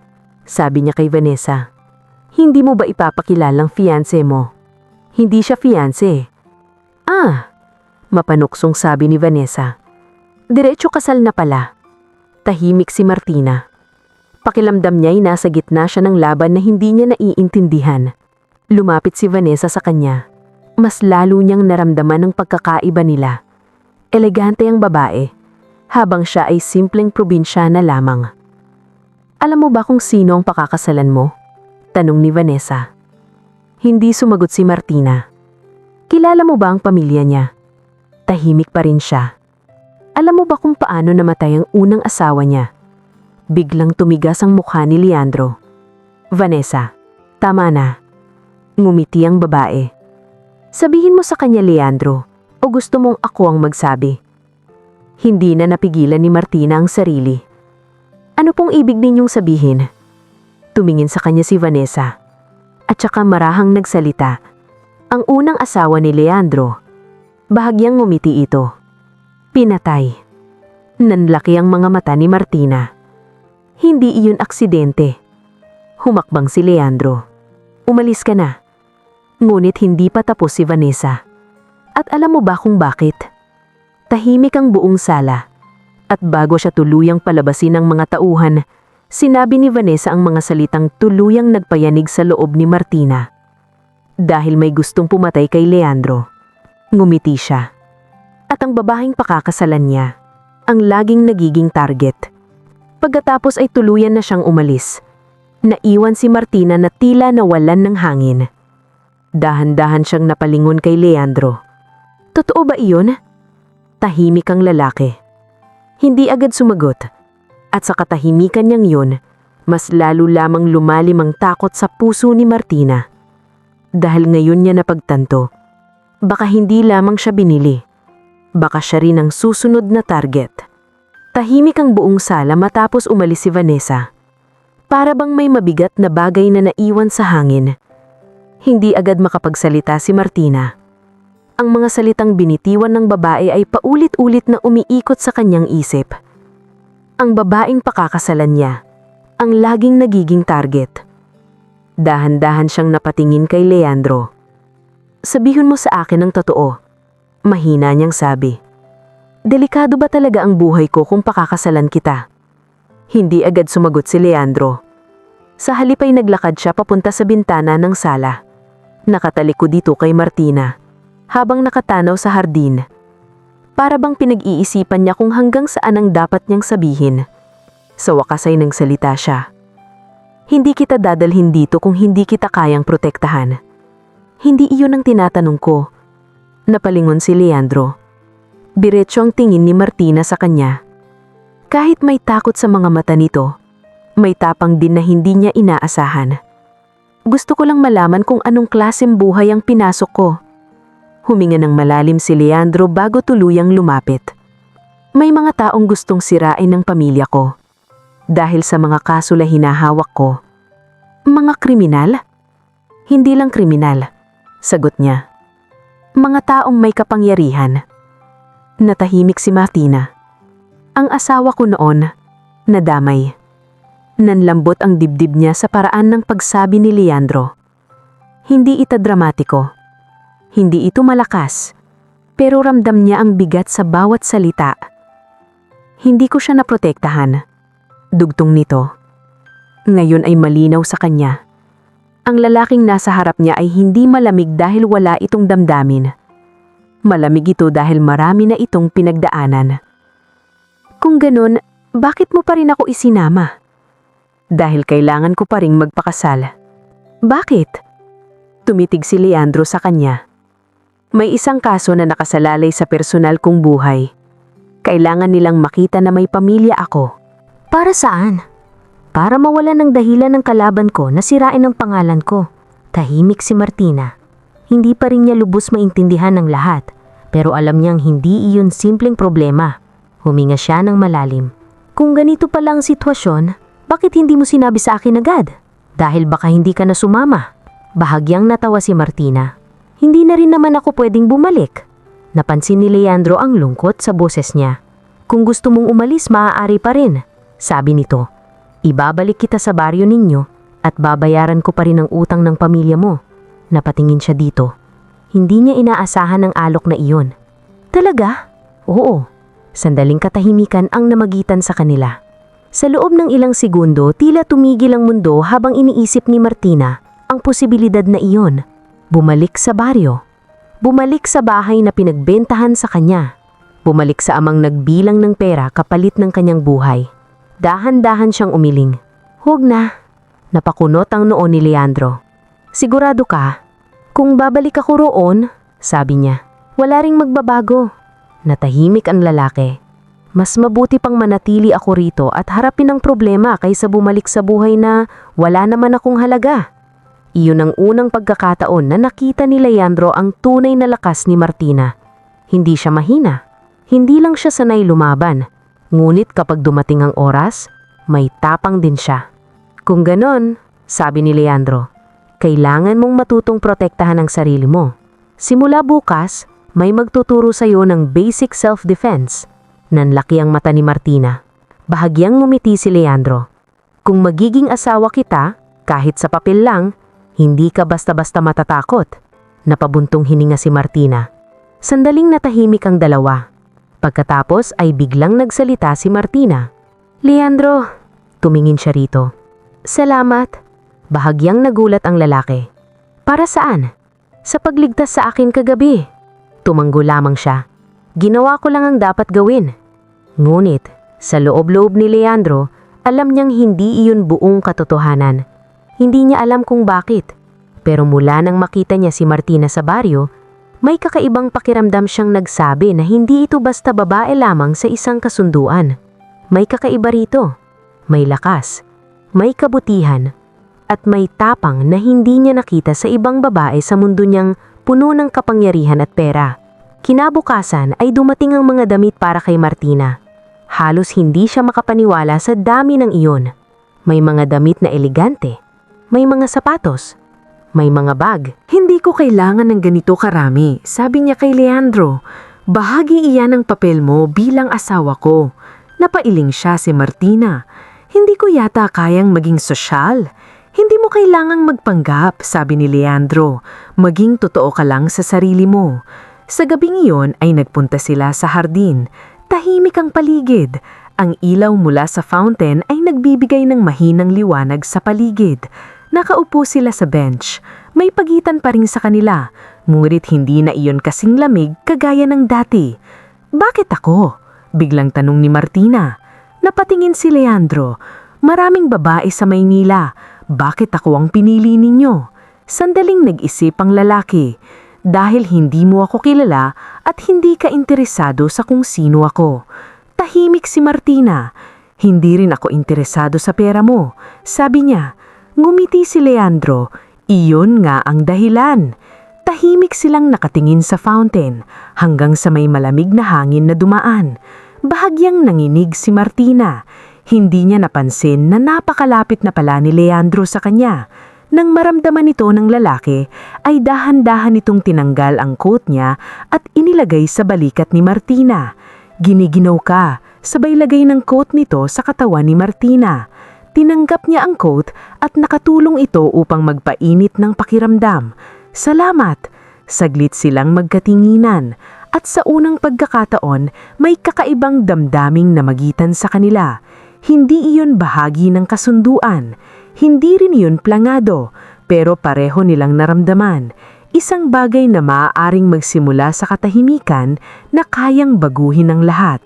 sabi niya kay Vanessa. "Hindi mo ba ipapakilalang fiancé mo?" "Hindi siya fiancé." "Ah," mapanuksong sabi ni Vanessa. "Diretso kasal na pala." Tahimik si Martina. Pakilamdam niya'y nasa gitna siya ng laban na hindi niya naiintindihan. Lumapit si Vanessa sa kanya. Mas lalo niyang naramdaman ang pagkakaiba nila. Elegante ang babae, habang siya ay simpleng probinsyana lamang. "Alam mo ba kung sino ang pakakasalan mo?" tanong ni Vanessa. Hindi sumagot si Martina. "Kilala mo ba ang pamilya niya?" Tahimik pa rin siya. "Alam mo ba kung paano namatay ang unang asawa niya?" Biglang tumigas ang mukha ni Leandro. "Vanessa, tama na." Ngumiti ang babae. "Sabihin mo sa kanya, Leandro, o gusto mong ako ang magsabi?" Hindi na napigilan ni Martina ang sarili. "Ano pong ibig ninyong sabihin?" Tumingin sa kanya si Vanessa. At saka marahang nagsalita. Ang unang asawa ni Leandro. Bahagyang ngumiti ito. Pinatay. Nanlaki ang mga mata ni Martina. Hindi iyon aksidente. Humakbang si Leandro. "Umalis ka na." Ngunit hindi pa tapos si Vanessa. At alam mo ba kung bakit? Tahimik ang buong sala. At bago siya tuluyang palabasin ng mga tauhan, sinabi ni Vanessa ang mga salitang tuluyang nagpayanig sa loob ni Martina. Dahil may gustong pumatay kay Leandro. Ngumiti siya. At ang babaeng pakakasalan niya, ang laging nagiging target. Pagkatapos ay tuluyan na siyang umalis. Naiwan si Martina na tila nawalan ng hangin. Dahan-dahan siyang napalingon kay Leandro. "Totoo ba iyon?" Tahimik ang lalaki. Hindi agad sumagot. At sa katahimikan niyang yun, mas lalo lamang lumalim ang takot sa puso ni Martina. Dahil ngayon niya napagtanto, baka hindi lamang siya binili. Baka siya rin ang susunod na target. Tahimik ang buong sala matapos umalis si Vanessa. Para bang may mabigat na bagay na naiwan sa hangin. Hindi agad makapagsalita si Martina. Ang mga salitang binitiwan ng babae ay paulit-ulit na umiikot sa kanyang isip. Ang babaeng pakakasalan niya, ang laging nagiging target. Dahan-dahan siyang napatingin kay Leandro. "Sabihin mo sa akin ang totoo," mahina niyang sabi. "Delikado ba talaga ang buhay ko kung pakakasalan kita?" Hindi agad sumagot si Leandro. Sa halip ay naglakad siya papunta sa bintana ng sala. Nakatalikod dito kay Martina, habang nakatanaw sa hardin. Para bang pinag-iisipan niya kung hanggang saan ang dapat niyang sabihin. Sa wakas ay nagsalita siya. "Hindi kita dadalhin dito kung hindi kita kayang protektahan." Hindi iyon ang tinatanong ko. Napalingon si Leandro. Diretso ang tingin ni Martina sa kanya. Kahit may takot sa mga mata nito, may tapang din na hindi niya inaasahan. "Gusto ko lang malaman kung anong klaseng buhay ang pinasok ko." Huminga ng malalim si Leandro bago tuluyang lumapit. "May mga taong gustong sirain ng pamilya ko. Dahil sa mga kaso na hinahawak ko." "Mga kriminal?" "Hindi lang kriminal," sagot niya. "Mga taong may kapangyarihan." Natahimik si Martina. Ang asawa ko noon, nadamay. Nanlambot ang dibdib niya sa paraan ng pagsabi ni Leandro. Hindi ito dramatiko. Hindi ito malakas. Pero ramdam niya ang bigat sa bawat salita. "Hindi ko siya naprotektahan." Dugtong nito. Ngayon ay malinaw sa kanya. Ang lalaking nasa harap niya ay hindi malamig dahil wala itong damdamin. Malamig ito dahil marami na itong pinagdaanan. "Kung ganun, bakit mo pa rin ako isinama?" "Dahil kailangan ko pa ring magpakasal." "Bakit?" Tumitig si Leandro sa kanya. "May isang kaso na nakasalalay sa personal kong buhay. Kailangan nilang makita na may pamilya ako." Para saan? Para mawala ng dahilan ng kalaban ko na sirain ang pangalan ko. Tahimik si Martina. Hindi pa rin niya lubos maintindihan ng lahat, pero alam niyang hindi iyon simpleng problema. Huminga siya ng malalim. Kung ganito pala ang sitwasyon, bakit hindi mo sinabi sa akin agad? Dahil baka hindi ka na sumama. Bahagyang natawa si Martina. Hindi na rin naman ako pwedeng bumalik. Napansin ni Leandro ang lungkot sa boses niya. Kung gusto mong umalis, maaari pa rin, sabi nito. Ibabalik kita sa baryo ninyo at babayaran ko pa rin ang utang ng pamilya mo. Napatingin siya dito. Hindi niya inaasahan ang alok na iyon. Talaga? Oo. Sandaling katahimikan ang namagitan sa kanila. Sa loob ng ilang segundo, tila tumigil ang mundo habang iniisip ni Martina ang posibilidad na iyon. Bumalik sa baryo. Bumalik sa bahay na pinagbentahan sa kanya. Bumalik sa amang nagbilang ng pera kapalit ng kanyang buhay. Dahan-dahan siyang umiling. Huwag na. Napakunot ang noo ni Leandro. Sigurado ka? Kung babalik ako roon, sabi niya, wala ring magbabago. Natahimik ang lalaki. Mas mabuti pang manatili ako rito at harapin ang problema kaysa bumalik sa buhay na wala naman akong halaga. Iyon ang unang pagkakataon na nakita ni Leandro ang tunay na lakas ni Martina. Hindi siya mahina. Hindi lang siya sanay lumaban. Ngunit kapag dumating ang oras, may tapang din siya. Kung ganon, sabi ni Leandro, kailangan mong matutong protektahan ang sarili mo. Simula bukas, may magtuturo sa iyo ng basic self-defense. Nanlaki ang mata ni Martina. Bahagyang ngumiti si Leandro. Kung magiging asawa kita, kahit sa papel lang, hindi ka basta-basta matatakot. Napabuntong hininga si Martina. Sandaling natahimik ang dalawa. Pagkatapos ay biglang nagsalita si Martina. Leandro, tumingin siya rito. Salamat. Bahagyang nagulat ang lalaki. Para saan? Sa pagligtas sa akin kagabi. Tumanggo lamang siya. Ginawa ko lang ang dapat gawin. Ngunit, sa loob-loob ni Leandro, alam niyang hindi iyon buong katotohanan. Hindi niya alam kung bakit. Pero mula nang makita niya si Martina sa baryo, may kakaibang pakiramdam siyang nagsabi na hindi ito basta babae lamang sa isang kasunduan. May kakaiba rito. May lakas, may kabutihan, at may tapang na hindi niya nakita sa ibang babae sa mundo niyang puno ng kapangyarihan at pera. Kinabukasan ay dumating ang mga damit para kay Martina. Halos hindi siya makapaniwala sa dami ng iyon. May mga damit na elegante, may mga sapatos, may mga bag. Hindi ko kailangan ng ganito karami, sabi niya kay Leandro. Bahagi iyan ng papel mo bilang asawa ko. Napailing siya si Martina. Hindi ko yata kayang maging sosyal. Hindi mo kailangang magpanggap, sabi ni Leandro. Maging totoo ka lang sa sarili mo. Sa gabing iyon ay nagpunta sila sa hardin. Tahimik ang paligid. Ang ilaw mula sa fountain ay nagbibigay ng mahinang liwanag sa paligid. Nakaupo sila sa bench. May pagitan pa rin sa kanila, ngunit hindi na iyon kasing lamig kagaya ng dati. Bakit ako? Biglang tanong ni Martina. Napatingin si Leandro. Maraming babae sa Maynila. Bakit ako ang pinili ninyo? Sandaling nag-isip ang lalaki. Dahil hindi mo ako kilala at hindi ka interesado sa kung sino ako. Tahimik si Martina. Hindi rin ako interesado sa pera mo, sabi niya. Ngumiti si Leandro. Iyon nga ang dahilan. Tahimik silang nakatingin sa fountain hanggang sa may malamig na hangin na dumaan. Bahagyang nanginig si Martina. Hindi niya napansin na napakalapit na pala ni Leandro sa kanya. Nang maramdaman ito ng lalaki, ay dahan-dahan itong tinanggal ang coat niya at inilagay sa balikat ni Martina. Giniginaw ka, sabay lagay ng coat nito sa katawan ni Martina. Tinanggap niya ang coat at nakatulong ito upang magpainit ng pakiramdam. Salamat! Saglit silang magkatinginan at sa unang pagkakataon may kakaibang damdaming namagitan sa kanila. Hindi iyon bahagi ng kasunduan. Hindi rin iyon plangado, pero pareho nilang naramdaman. Isang bagay na maaaring magsimula sa katahimikan na kayang baguhin ang lahat.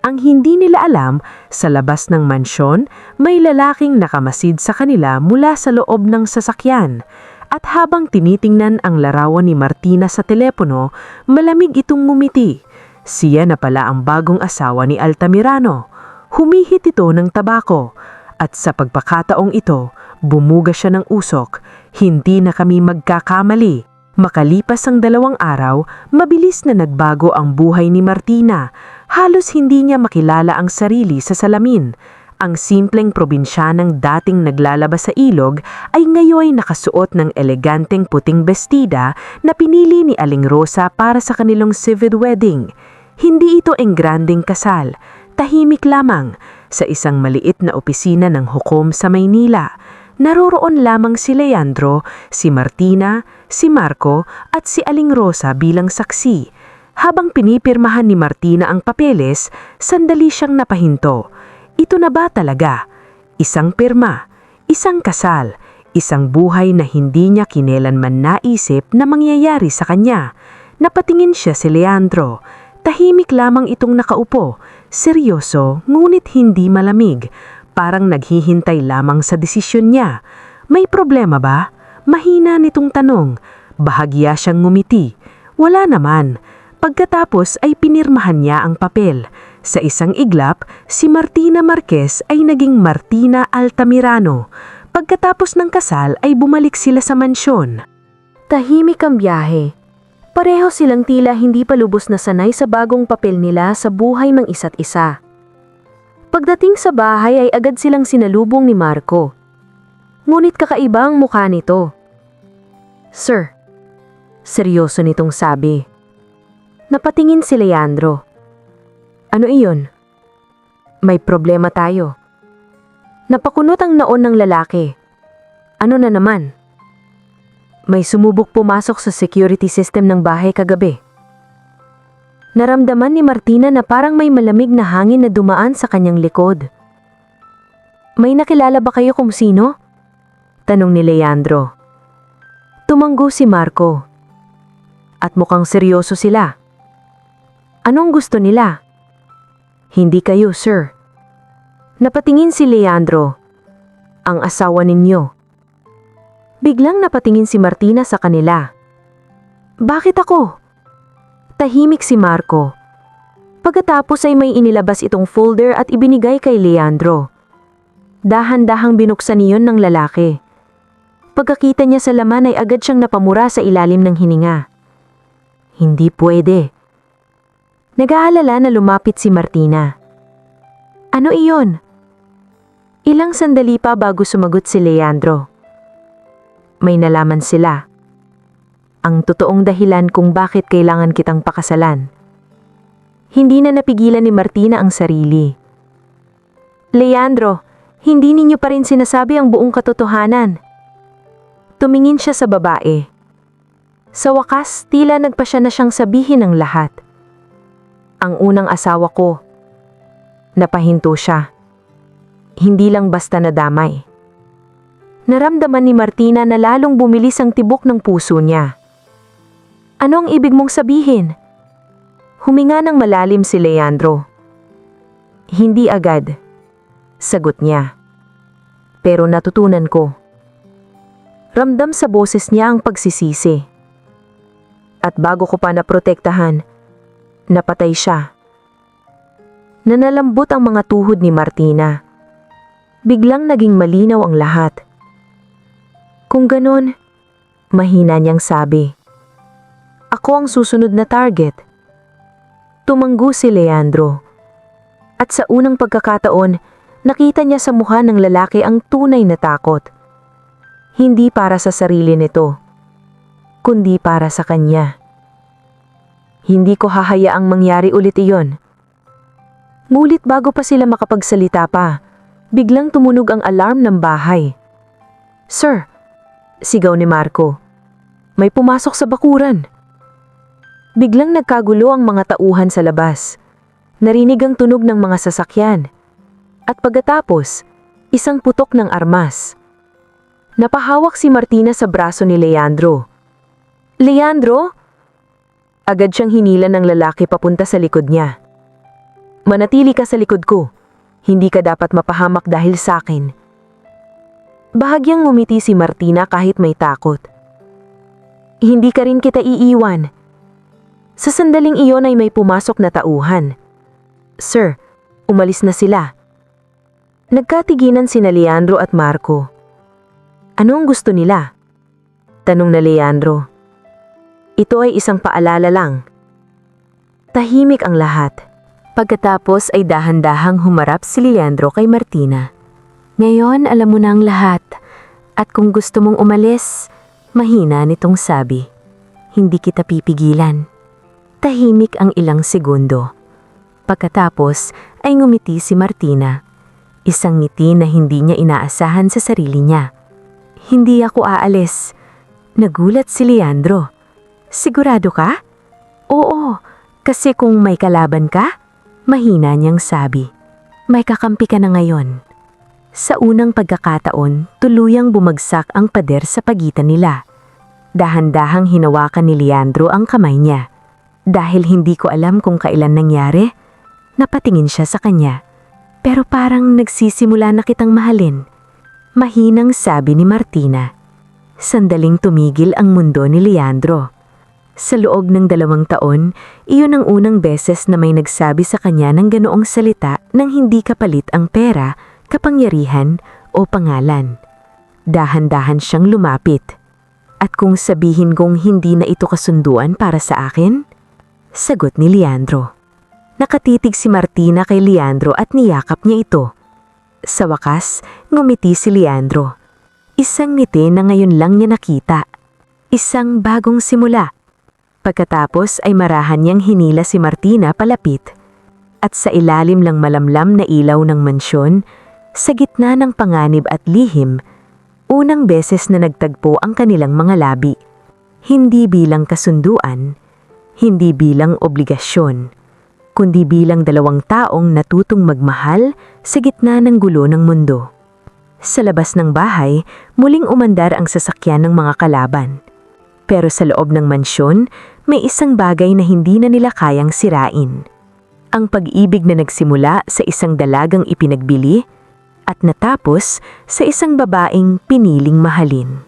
Ang hindi nila alam, sa labas ng mansyon, may lalaking nakamasid sa kanila mula sa loob ng sasakyan. At habang tinitingnan ang larawan ni Martina sa telepono, malamig itong ngumiti. Siya na pala ang bagong asawa ni Altamirano. Humihit ito ng tabako at sa pagpakataong ito, bumuga siya ng usok. Hindi na kami magkakamali. Makalipas ang 2 araw, mabilis na nagbago ang buhay ni Martina. Halos hindi niya makilala ang sarili sa salamin. Ang simpleng probinsyanang dating naglalaba sa ilog ay ngayon nakasuot ng eleganteng puting bestida na pinili ni Aling Rosa para sa kanilang civil wedding. Hindi ito engranding kasal, tahimik lamang sa isang maliit na opisina ng hukom sa Maynila. Naroroon lamang si Leandro, si Martina, si Marco at si Aling Rosa bilang saksi. Habang pinipirmahan ni Martina ang papeles, sandali siyang napahinto. Ito na ba talaga? Isang pirma, isang kasal, isang buhay na hindi niya kinelanman naisip na mangyayari sa kanya. Napatingin siya si Leandro. Tahimik lamang itong nakaupo, seryoso ngunit hindi malamig. Parang naghihintay lamang sa desisyon niya. May problema ba? Mahina nitong tanong. Bahagya siyang ngumiti. Wala naman. Pagkatapos ay pinirmahan niya ang papel. Sa isang iglap, si Martina Marquez ay naging Martina Altamirano. Pagkatapos ng kasal ay bumalik sila sa mansyon. Tahimik ang biyahe. Pareho silang tila hindi pa lubos na sanay sa bagong papel nila sa buhay ng isa't isa. Pagdating sa bahay ay agad silang sinalubong ni Marco. Ngunit kakaiba ang mukha nito. "Sir," seryoso nitong sabi. Napatingin si Leandro. "Ano iyon?" "May problema tayo." Napakunot ang naon ng lalaki. "Ano na naman?" "May sumubok pumasok sa security system ng bahay kagabi." Naramdaman ni Martina na parang may malamig na hangin na dumaan sa kanyang likod. "May nakilala ba kayo kung sino?" tanong ni Leandro. Tumanggo si Marco. At mukhang seryoso sila. "Anong gusto nila?" "Hindi kayo, sir." Napatingin si Leandro. "Ang asawa ninyo." Biglang napatingin si Martina sa kanila. "Bakit ako?" Tahimik si Marco. Pagkatapos ay may inilabas itong folder at ibinigay kay Leandro. Dahan-dahang binuksan niyon ng lalaki. Pagkakita niya sa laman ay agad siyang napamura sa ilalim ng hininga. Hindi pwede. Nag-aalala na lumapit si Martina. "Ano iyon?" Ilang sandali pa bago sumagot si Leandro. May nalaman sila. Ang totoong dahilan kung bakit kailangan kitang pakasalan. Hindi na napigilan ni Martina ang sarili. "Leandro, hindi ninyo pa rin sinasabi ang buong katotohanan." Tumingin siya sa babae. Sa wakas, tila nagpasya na siyang sabihin ang lahat. "Ang unang asawa ko." Napahinto siya. Hindi lang basta nadamay. Naramdaman ni Martina na lalong bumilis ang tibok ng puso niya. "Ano ang ibig mong sabihin?" Huminga ng malalim si Leandro. "Hindi agad," sagot niya. "Pero natutunan ko." Ramdam sa boses niya ang pagsisisi. "At bago ko pa naprotektahan, napatay siya." Nanalambot ang mga tuhod ni Martina. Biglang naging malinaw ang lahat. "Kung ganon," mahina niyang sabi, "ako ang susunod na target." Tumanggo si Leandro. At sa unang pagkakataon, nakita niya sa mukha ng lalaki ang tunay na takot. Hindi para sa sarili nito, kundi para sa kanya. "Hindi ko hahayaang mangyari ulit iyon." Ngulit bago pa sila makapagsalita pa, biglang tumunog ang alarm ng bahay. "Sir," sigaw ni Marco, "may pumasok sa bakuran." Biglang nagkagulo ang mga tauhan sa labas. Narinig ang tunog ng mga sasakyan. At pagkatapos, isang putok ng armas. Napahawak si Martina sa braso ni Leandro. "Leandro?" Agad siyang hinila ng lalaki papunta sa likod niya. "Manatili ka sa likod ko. Hindi ka dapat mapahamak dahil sa akin." Bahagyang ngumiti si Martina kahit may takot. "Hindi ka rin kita iiwan." Sa sandaling iyon ay may pumasok na tauhan. "Sir, umalis na sila," Nagkatiginan sina Leandro at Marco. Ano ang gusto nila? Tanong na Leandro. Ito ay isang paalala lang. Tahimik ang lahat. Pagkatapos ay dahan-dahang humarap si Leandro kay Martina. Ngayon alam mo na ang lahat. At kung gusto mong umalis, mahina nitong sabi. Hindi kita pipigilan. Tahimik ang ilang segundo. Pagkatapos ay ngumiti si Martina. Isang ngiti na hindi niya inaasahan sa sarili niya. Hindi ako aalis. Nagulat si Leandro. Sigurado ka? Oo, kasi kung may kalaban ka, mahina niyang sabi. May kakampi ka na ngayon. Sa unang pagkakataon, tuluyang bumagsak ang pader sa pagitan nila. Dahan-dahang hinawakan ni Leandro ang kamay niya. Dahil hindi ko alam kung kailan nangyari, napatingin siya sa kanya. Pero parang nagsisimula na kitang mahalin. Mahinang sabi ni Martina. Sandaling tumigil ang mundo ni Leandro. Sa loob ng 2 taon, iyon ang unang beses na may nagsabi sa kanya ng ganoong salita nang hindi kapalit ang pera, kapangyarihan o pangalan. Dahan-dahan siyang lumapit. At kung sabihin kong hindi na ito kasunduan para sa akin? Sagot ni Leandro. Nakatitig si Martina kay Leandro at niyakap niya ito. Sa wakas, ngumiti si Leandro. Isang ngiti na ngayon lang niya nakita. Isang bagong simula. Pagkatapos ay marahan niyang hinila si Martina palapit. At sa ilalim ng malamlam na ilaw ng mansyon, sa gitna ng panganib at lihim, unang beses na nagtagpo ang kanilang mga labi. Hindi bilang kasunduan, hindi bilang obligasyon, kundi bilang 2 taong natutong magmahal sa gitna ng gulo ng mundo. Sa labas ng bahay, muling umandar ang sasakyan ng mga kalaban. Pero sa loob ng mansyon, may isang bagay na hindi na nila kayang sirain. Ang pag-ibig na nagsimula sa isang dalagang ipinagbili at natapos sa isang babaeng piniling mahalin.